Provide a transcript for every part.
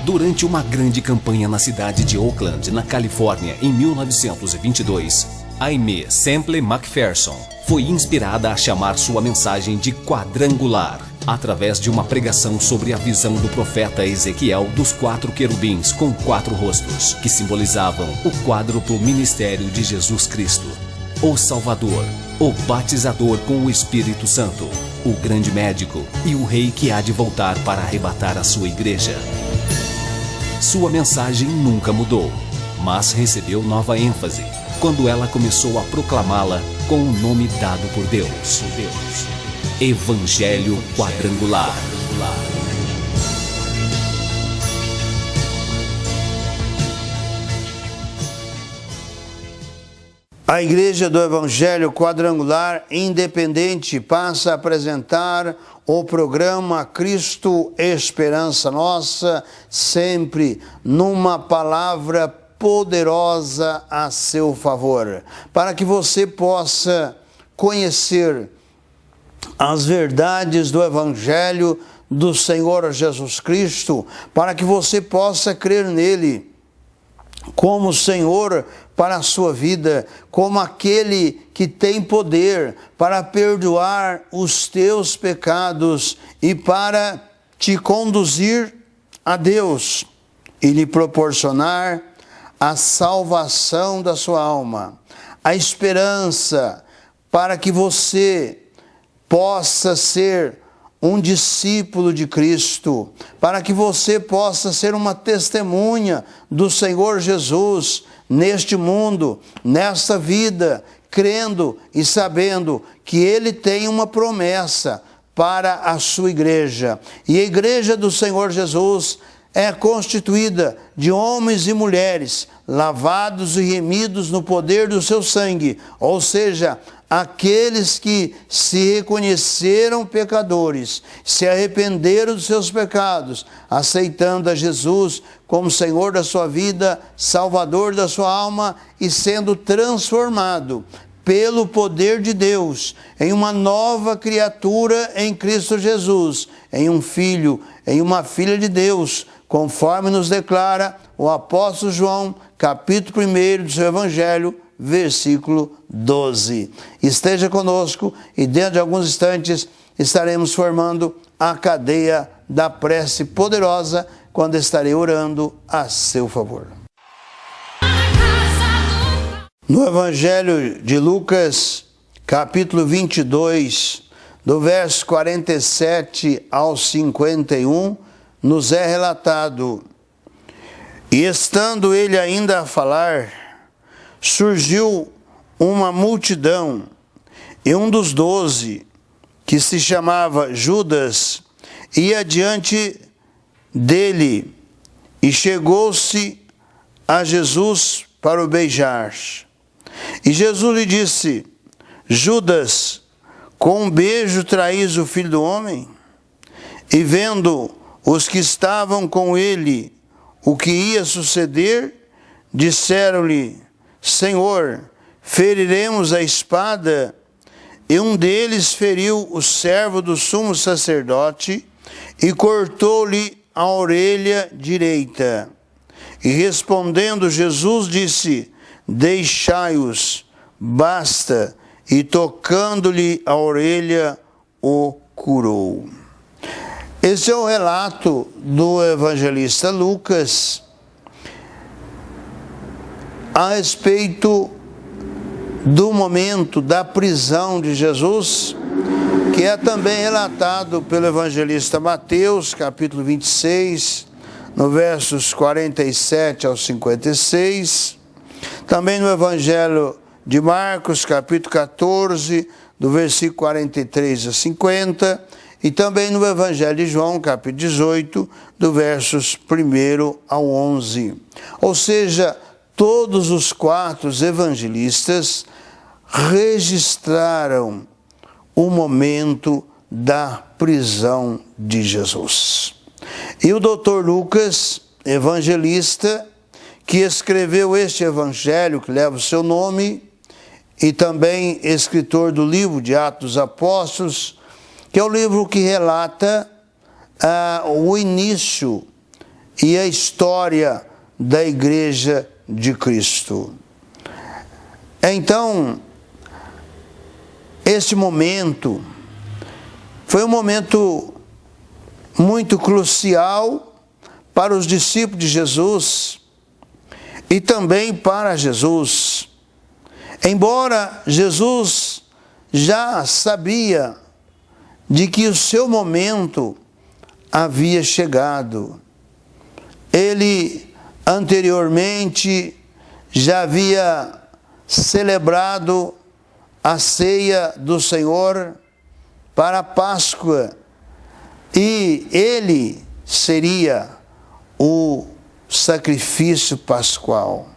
Durante uma grande campanha na cidade de Oakland, na Califórnia, em 1922, Aimee Semple McPherson foi inspirada a chamar sua mensagem de quadrangular, através de uma pregação sobre a visão do profeta Ezequiel dos 4 querubins com 4 rostos, que simbolizavam o quádruplo ministério de Jesus Cristo, o Salvador, o Batizador com o Espírito Santo, o grande médico e o rei que há de voltar para arrebatar a sua igreja. Sua mensagem nunca mudou, mas recebeu nova ênfase quando ela começou a proclamá-la com o nome dado por Deus. Evangelho Quadrangular. A Igreja do Evangelho Quadrangular Independente passa a apresentar o programa Cristo Esperança Nossa, sempre numa palavra poderosa a seu favor, para que você possa conhecer as verdades do Evangelho do Senhor Jesus Cristo, para que você possa crer nele como Senhor para a sua vida, como aquele que tem poder para perdoar os teus pecados e para te conduzir a Deus e lhe proporcionar a salvação da sua alma, a esperança para que você possa ser um discípulo de Cristo, para que você possa ser uma testemunha do Senhor Jesus neste mundo, nesta vida, crendo e sabendo que Ele tem uma promessa para a sua igreja. E a igreja do Senhor Jesus é constituída de homens e mulheres lavados e remidos no poder do seu sangue, ou seja, aqueles que se reconheceram pecadores, se arrependeram dos seus pecados, aceitando a Jesus como Senhor da sua vida, Salvador da sua alma e sendo transformado pelo poder de Deus em uma nova criatura em Cristo Jesus, em um filho, em uma filha de Deus, conforme nos declara o apóstolo João, capítulo 1 do seu Evangelho, versículo 12. Esteja conosco e dentro de alguns instantes estaremos formando a cadeia da prece poderosa quando estarei orando a seu favor. No Evangelho de Lucas, capítulo 22, do verso 47 ao 51, nos é relatado: e estando ele ainda a falar, surgiu uma multidão, e um dos 12, que se chamava Judas, ia diante dele, e chegou-se a Jesus para o beijar. E Jesus lhe disse: Judas, com um beijo traís o Filho do Homem? E vendo os que estavam com ele o que ia suceder, disseram-lhe: Senhor, feriremos a espada? E um deles feriu o servo do sumo sacerdote e cortou-lhe a orelha direita. E respondendo Jesus disse: Deixai-os, basta. E tocando-lhe a orelha, o curou. Esse é o relato do evangelista Lucas a respeito do momento da prisão de Jesus, que é também relatado pelo evangelista Mateus, capítulo 26, no versos 47 ao 56, também no evangelho de Marcos, capítulo 14, do versículo 43 a 50, e também no Evangelho de João, capítulo 18, do versos 1 ao 11. Ou seja, todos os 4 evangelistas registraram o momento da prisão de Jesus. E o doutor Lucas, evangelista, que escreveu este evangelho que leva o seu nome, e também escritor do livro de Atos dos Apóstolos, que é o livro que relata o início e a história da Igreja de Cristo. Então, este momento foi um momento muito crucial para os discípulos de Jesus e também para Jesus. Embora Jesus já sabia de que o seu momento havia chegado. Ele anteriormente já havia celebrado a ceia do Senhor para a Páscoa e ele seria o sacrifício pascual.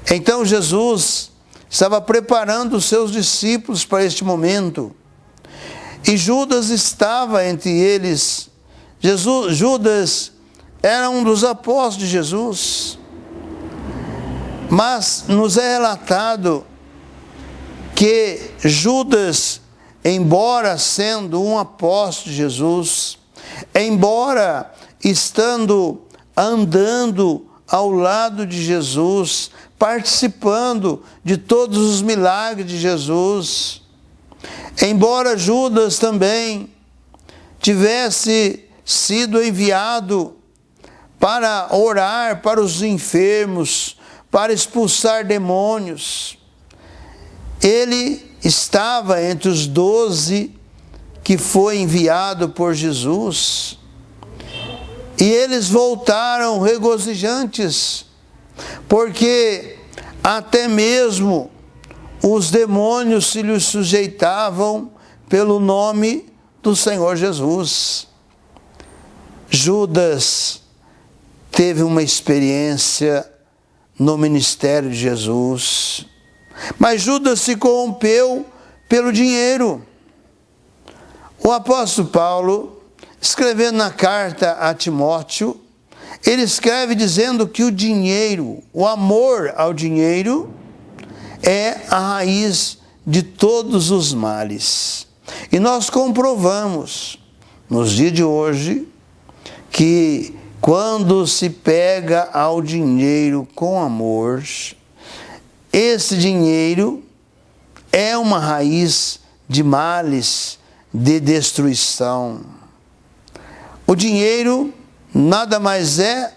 Então Jesus estava preparando os seus discípulos para este momento. E Judas estava entre eles. Judas era um dos apóstolos de Jesus. Mas nos é relatado que Judas, embora sendo um apóstolo de Jesus, embora andando ao lado de Jesus, participando de todos os milagres de Jesus, embora Judas também tivesse sido enviado para orar para os enfermos, para expulsar demônios, ele estava entre os 12 que foi enviado por Jesus. E eles voltaram regozijantes, porque até mesmo os demônios se lhes sujeitavam pelo nome do Senhor Jesus. Judas teve uma experiência no ministério de Jesus, mas Judas se corrompeu pelo dinheiro. O apóstolo Paulo, escrevendo na carta a Timóteo, ele escreve dizendo que o dinheiro, o amor ao dinheiro, é a raiz de todos os males. E nós comprovamos, nos dias de hoje, que quando se pega ao dinheiro com amor, esse dinheiro é uma raiz de males, de destruição. O dinheiro nada mais é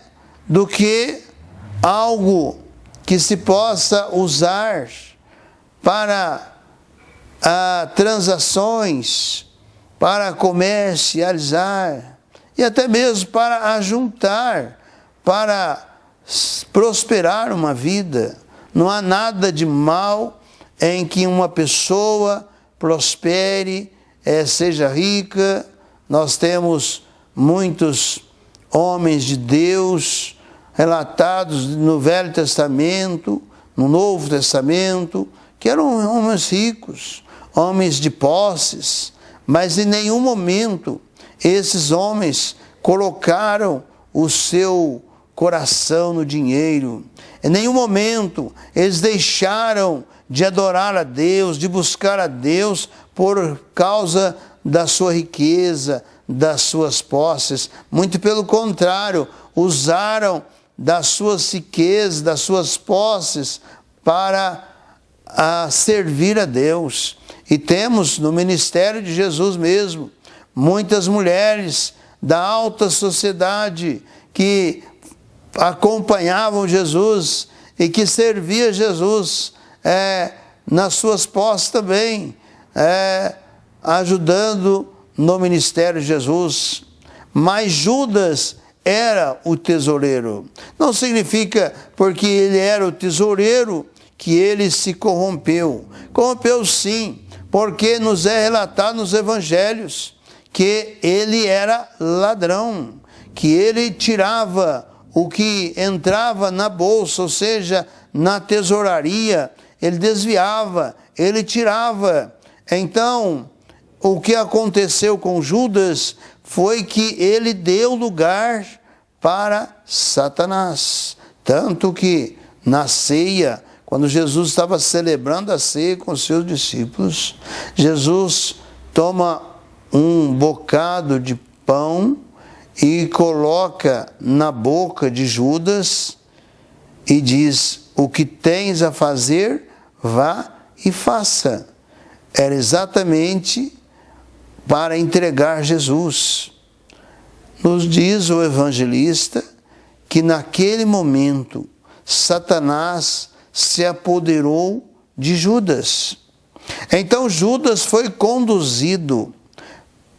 do que algo que se possa usar para transações, para comercializar e até mesmo para ajuntar, para prosperar uma vida. Não há nada de mal em que uma pessoa prospere, seja rica. Nós temos muitos homens de Deus relatados no Velho Testamento, no Novo Testamento, que eram homens ricos, homens de posses, mas em nenhum momento esses homens colocaram o seu coração no dinheiro. Em nenhum momento eles deixaram de adorar a Deus, de buscar a Deus por causa da sua riqueza, das suas posses. Muito pelo contrário, usaram das suas riquezas, das suas posses para servir a Deus. E temos no ministério de Jesus mesmo muitas mulheres da alta sociedade que acompanhavam Jesus e que serviam Jesus nas suas posses também, ajudando no ministério de Jesus. Mas Judas era o tesoureiro. Não significa porque ele era o tesoureiro que ele se corrompeu. Corrompeu sim, porque nos é relatado nos evangelhos que ele era ladrão, que ele tirava o que entrava na bolsa, ou seja, na tesouraria, ele desviava, ele tirava. Então, o que aconteceu com Judas foi que ele deu lugar para Satanás. Tanto que na ceia, quando Jesus estava celebrando a ceia com os seus discípulos, Jesus toma um bocado de pão e coloca na boca de Judas e diz: o que tens a fazer, vá e faça. Era exatamente para entregar Jesus. Nos diz o evangelista que naquele momento Satanás se apoderou de Judas. Então Judas foi conduzido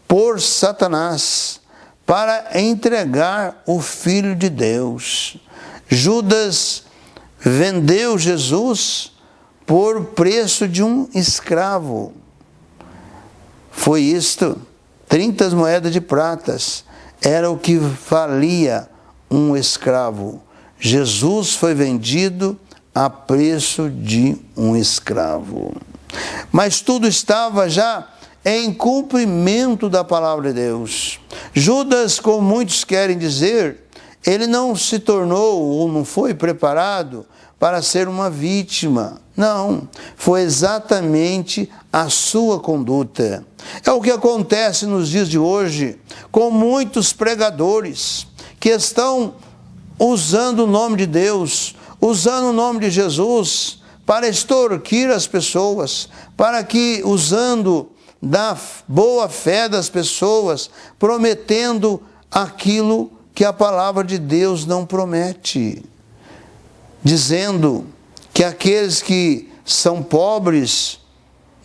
por Satanás para entregar o Filho de Deus. Judas vendeu Jesus por preço de um escravo. Foi isto, 30 moedas de pratas, era o que valia um escravo. Jesus foi vendido a preço de um escravo. Mas tudo estava já em cumprimento da palavra de Deus. Judas, como muitos querem dizer, ele não se tornou ou não foi preparado para ser uma vítima. Não, foi exatamente a sua conduta. É o que acontece nos dias de hoje com muitos pregadores que estão usando o nome de Deus, usando o nome de Jesus para extorquir as pessoas, para que, usando da boa fé das pessoas, prometendo aquilo que a palavra de Deus não promete, dizendo que aqueles que são pobres,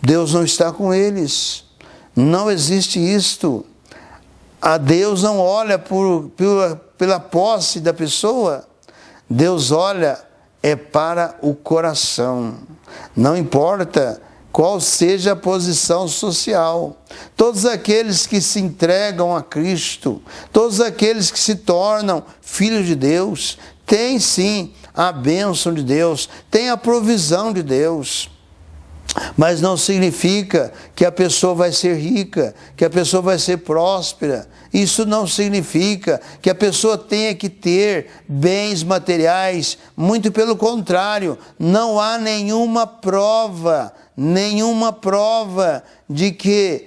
Deus não está com eles. Não existe isto. A Deus não olha pela posse da pessoa, Deus olha para o coração. Não importa qual seja a posição social. Todos aqueles que se entregam a Cristo, todos aqueles que se tornam filhos de Deus, têm sim a bênção de Deus, têm a provisão de Deus. Mas não significa que a pessoa vai ser rica, que a pessoa vai ser próspera. Isso não significa que a pessoa tenha que ter bens materiais. Muito pelo contrário, não há nenhuma prova de que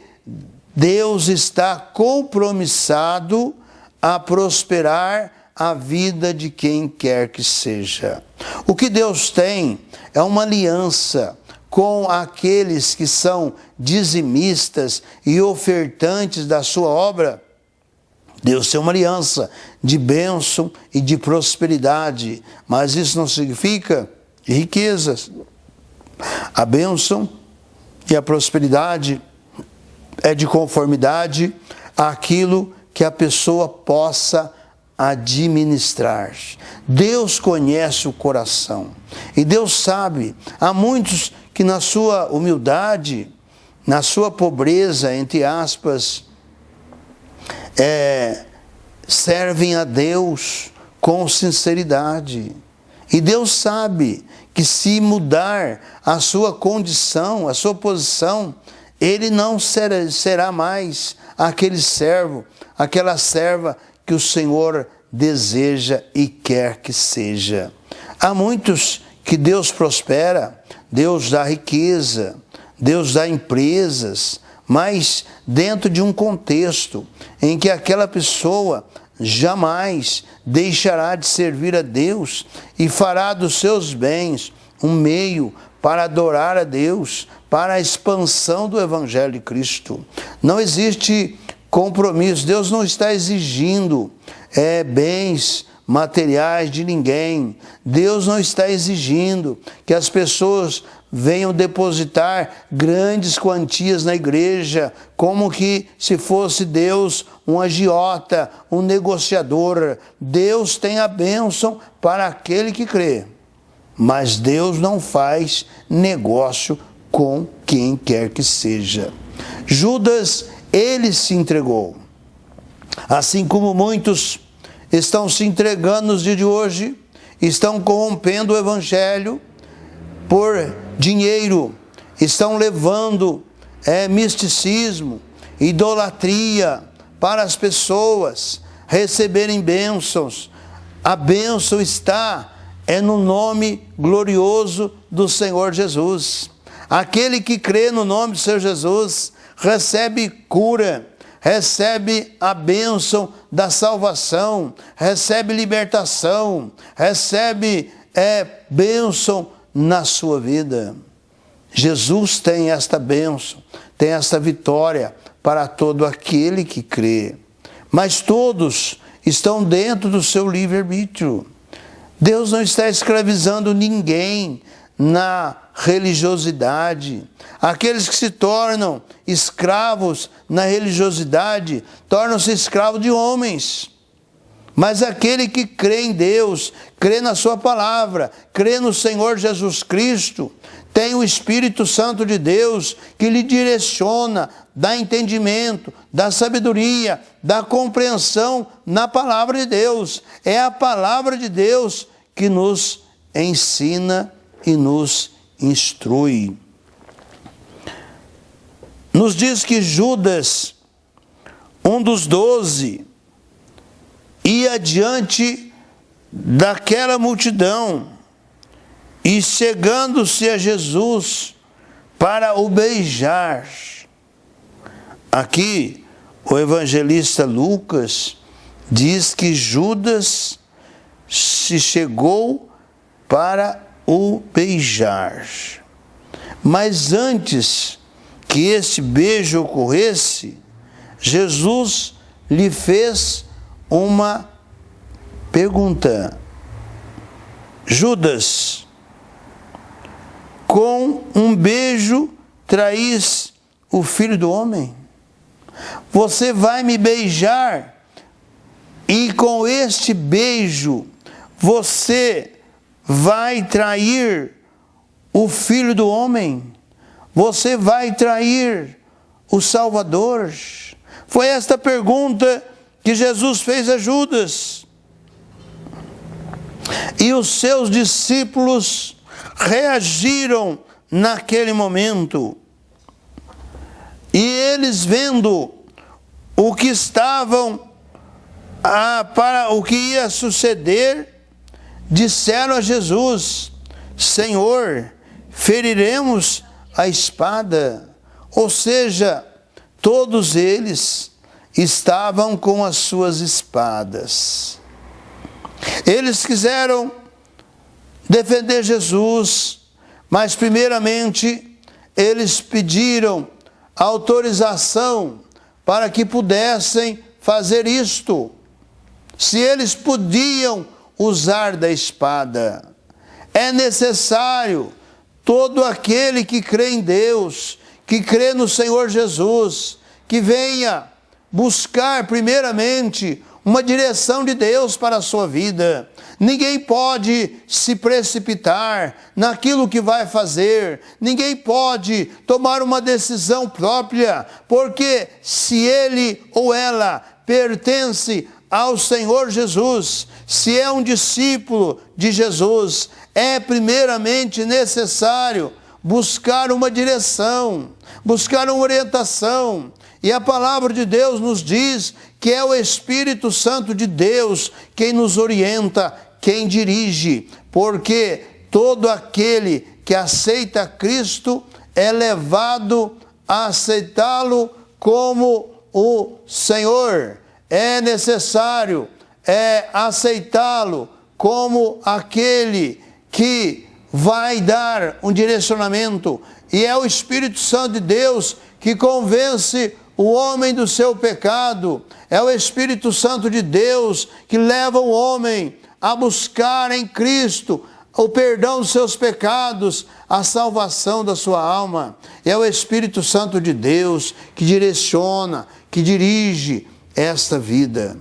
Deus está compromissado a prosperar a vida de quem quer que seja. O que Deus tem é uma aliança com aqueles que são dizimistas e ofertantes da sua obra. Deus tem uma aliança de bênção e de prosperidade, mas isso não significa riquezas. A bênção e a prosperidade é de conformidade àquilo que a pessoa possa administrar. Deus conhece o coração e Deus sabe. Há muitos que na sua humildade, na sua pobreza, entre aspas, servem a Deus com sinceridade. E Deus sabe que se mudar a sua condição, a sua posição, ele não será mais aquele servo, aquela serva que o Senhor deseja e quer que seja. Há muitos que Deus prospera, Deus dá riqueza, Deus dá empresas, mas dentro de um contexto em que aquela pessoa jamais deixará de servir a Deus e fará dos seus bens um meio para adorar a Deus, para a expansão do Evangelho de Cristo. Não existe compromisso, Deus não está exigindo bens materiais de ninguém. Deus não está exigindo que as pessoas venham depositar grandes quantias na igreja, como que se fosse Deus um agiota, um negociador. Deus tem a bênção para aquele que crê, mas Deus não faz negócio com quem quer que seja. Judas, ele se entregou, assim como muitos estão se entregando nos dias de hoje, estão corrompendo o Evangelho por dinheiro, estão levando misticismo, idolatria para as pessoas receberem bênçãos. A bênção está no nome glorioso do Senhor Jesus. Aquele que crê no nome do Senhor Jesus recebe cura, recebe a bênção da salvação, recebe libertação, recebe bênção na sua vida. Jesus tem esta bênção, tem esta vitória para todo aquele que crê. Mas todos estão dentro do seu livre-arbítrio. Deus não está escravizando ninguém na religiosidade. Aqueles que se tornam escravos na religiosidade, tornam-se escravos de homens. Mas aquele que crê em Deus, crê na sua palavra, crê no Senhor Jesus Cristo, tem o Espírito Santo de Deus que lhe direciona, dá entendimento, dá sabedoria, dá compreensão na palavra de Deus. É a palavra de Deus que nos ensina e nos instrui. Nos diz que Judas, um dos 12, ia diante daquela multidão e chegando-se a Jesus para o beijar. Aqui o evangelista Lucas diz que Judas se chegou para o beijar. Mas antes que esse beijo ocorresse, Jesus lhe fez uma pergunta: Judas, com um beijo traís o Filho do Homem? Você vai me beijar e com este beijo você vai trair o Filho do Homem? Você vai trair o Salvador? Foi esta pergunta que Jesus fez a Judas. E os seus discípulos reagiram naquele momento. E eles, vendo o que para o que ia suceder, disseram a Jesus: Senhor, feriremos a espada. Ou seja, todos eles estavam com as suas espadas. Eles quiseram defender Jesus, mas primeiramente eles pediram autorização para que pudessem fazer isto. Se eles podiam usar da espada, é necessário todo aquele que crê em Deus, que crê no Senhor Jesus, que venha buscar primeiramente uma direção de Deus para a sua vida. Ninguém pode se precipitar naquilo que vai fazer, ninguém pode tomar uma decisão própria, porque se ele ou ela pertence ao Senhor Jesus, se é um discípulo de Jesus, é primeiramente necessário buscar uma direção, buscar uma orientação. E a palavra de Deus nos diz que é o Espírito Santo de Deus quem nos orienta, quem dirige, porque todo aquele que aceita Cristo é levado a aceitá-lo como o Senhor. É necessário aceitá-lo como aquele que vai dar um direcionamento. E é o Espírito Santo de Deus que convence o homem do seu pecado. É o Espírito Santo de Deus que leva o homem a buscar em Cristo o perdão dos seus pecados, a salvação da sua alma. É o Espírito Santo de Deus que direciona, que dirige esta vida,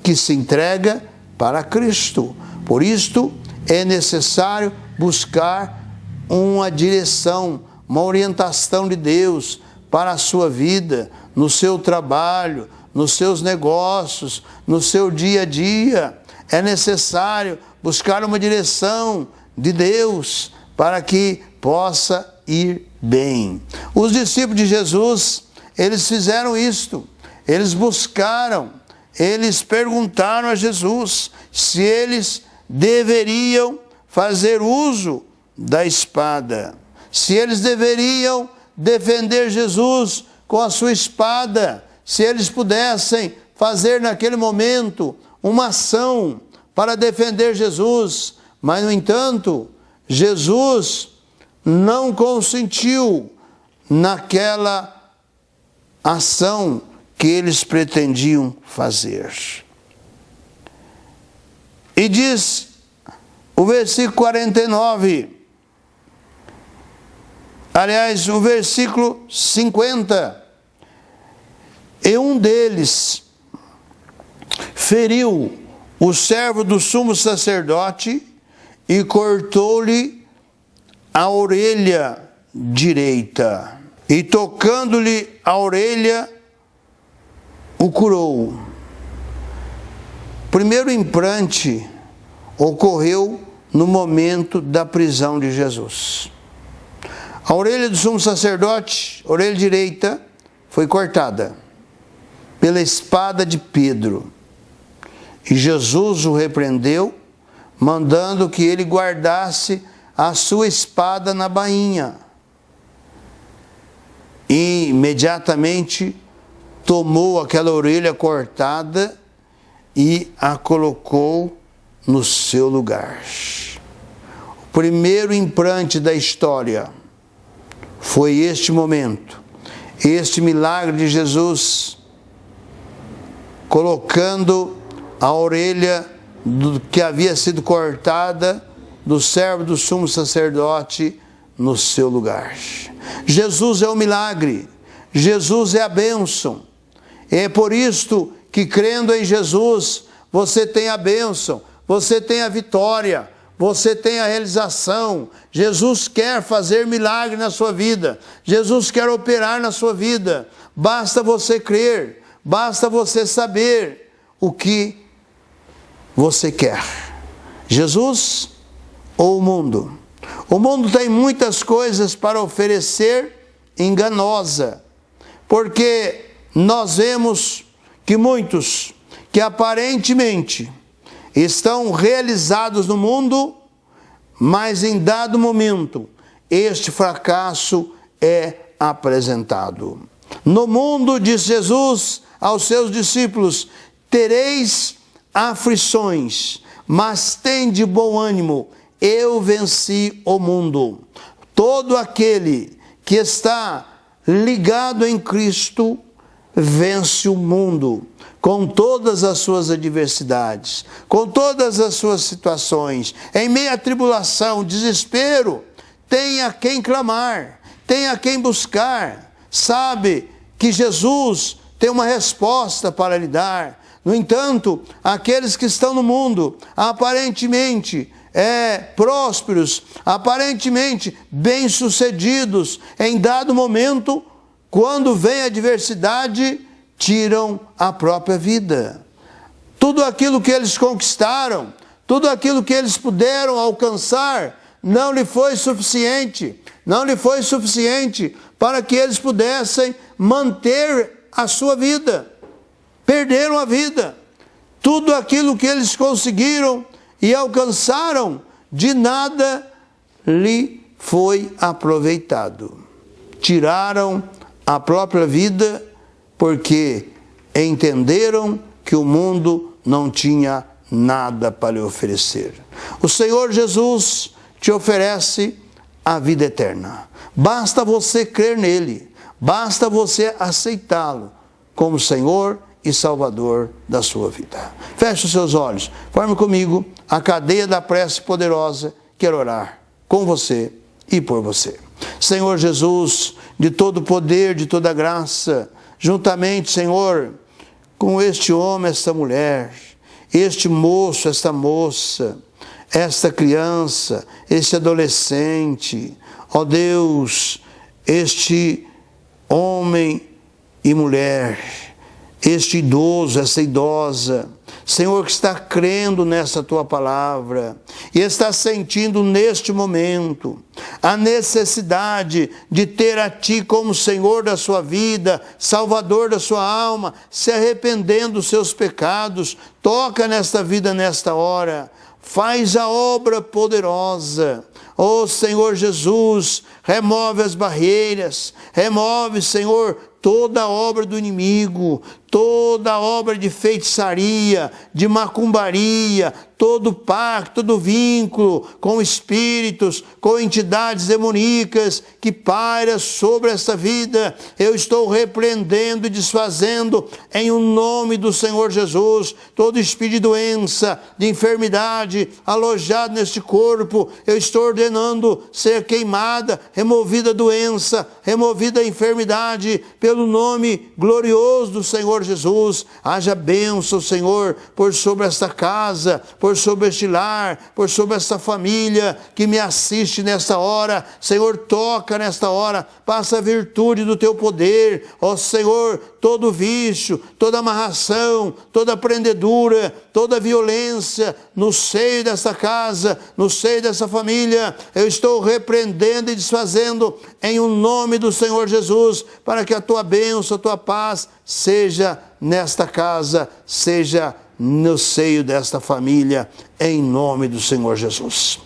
que se entrega para Cristo. Por isto é necessário buscar uma direção, uma orientação de Deus para a sua vida, no seu trabalho, nos seus negócios, no seu dia a dia. É necessário buscar uma direção de Deus para que possa ir bem. Os discípulos de Jesus, eles fizeram isto. Eles buscaram, eles perguntaram a Jesus se eles deveriam fazer uso da espada, se eles deveriam defender Jesus com a sua espada, se eles pudessem fazer naquele momento uma ação para defender Jesus, mas, no entanto, Jesus não consentiu naquela ação que eles pretendiam fazer. E diz o versículo 49, aliás, o versículo 50, e um deles feriu o servo do sumo sacerdote e cortou-lhe a orelha direita, e tocando-lhe a orelha, o curou. O primeiro implante ocorreu no momento da prisão de Jesus. A orelha do sumo sacerdote, orelha direita, foi cortada pela espada de Pedro. E Jesus o repreendeu, mandando que ele guardasse a sua espada na bainha. E imediatamente tomou aquela orelha cortada e a colocou no seu lugar. O primeiro implante da história foi este momento, este milagre de Jesus, colocando a orelha que havia sido cortada do servo do sumo sacerdote no seu lugar. Jesus é o milagre, Jesus é a bênção. É por isto que, crendo em Jesus, você tem a bênção, você tem a vitória, você tem a realização. Jesus quer fazer milagre na sua vida, Jesus quer operar na sua vida. Basta você crer, basta você saber o que você quer. Jesus ou o mundo? O mundo tem muitas coisas para oferecer enganosa, porque nós vemos que muitos que aparentemente estão realizados no mundo, mas em dado momento este fracasso é apresentado. No mundo, diz Jesus aos seus discípulos, tereis aflições, mas tende bom ânimo, eu venci o mundo. Todo aquele que está ligado em Cristo vence o mundo, com todas as suas adversidades, com todas as suas situações. Em meio à tribulação, desespero, tem a quem clamar, tem a quem buscar. Sabe que Jesus tem uma resposta para lhe dar. No entanto, aqueles que estão no mundo, aparentemente prósperos, aparentemente bem-sucedidos, em dado momento, quando vem a adversidade, tiram a própria vida. Tudo aquilo que eles conquistaram, tudo aquilo que eles puderam alcançar, não lhe foi suficiente, não lhe foi suficiente para que eles pudessem manter a sua vida. Perderam a vida. Tudo aquilo que eles conseguiram e alcançaram, de nada lhe foi aproveitado. Tiraram a própria vida porque entenderam que o mundo não tinha nada para lhe oferecer. O Senhor Jesus te oferece a vida eterna. Basta você crer nele, basta você aceitá-lo como Senhor e Salvador da sua vida. Feche os seus olhos, forme comigo a cadeia da prece poderosa. Quero orar com você e por você. Senhor Jesus, de todo poder, de toda graça, juntamente, Senhor, com este homem, esta mulher, este moço, esta moça, esta criança, este adolescente, ó Deus, este homem e mulher, este idoso, essa idosa, Senhor, que está crendo nessa Tua palavra e está sentindo neste momento a necessidade de ter a Ti como Senhor da sua vida, Salvador da sua alma, se arrependendo dos seus pecados. Toca nesta vida nesta hora, faz a obra poderosa. Ó Senhor Jesus, remove as barreiras, remove, Senhor, toda obra do inimigo, toda obra de feitiçaria, de macumbaria, todo pacto, todo vínculo com espíritos, com entidades demoníacas que paira sobre esta vida, eu estou repreendendo e desfazendo em o nome do Senhor Jesus. Todo espírito de doença, de enfermidade alojado neste corpo, eu estou ordenando ser queimada, removida a doença, removida a enfermidade, pelo nome glorioso do Senhor Jesus. Haja bênção, Senhor, por sobre esta casa, por sobre este lar, por sobre esta família que me assiste nesta hora. Senhor, toca nesta hora, passa a virtude do teu poder, ó Senhor, todo vício, toda amarração, toda prendedura, toda violência no seio desta casa, no seio dessa família, eu estou repreendendo e desfazendo em o nome do Senhor Jesus, para que a tua bênção, a tua paz seja nesta casa, seja no seio desta família, em nome do Senhor Jesus.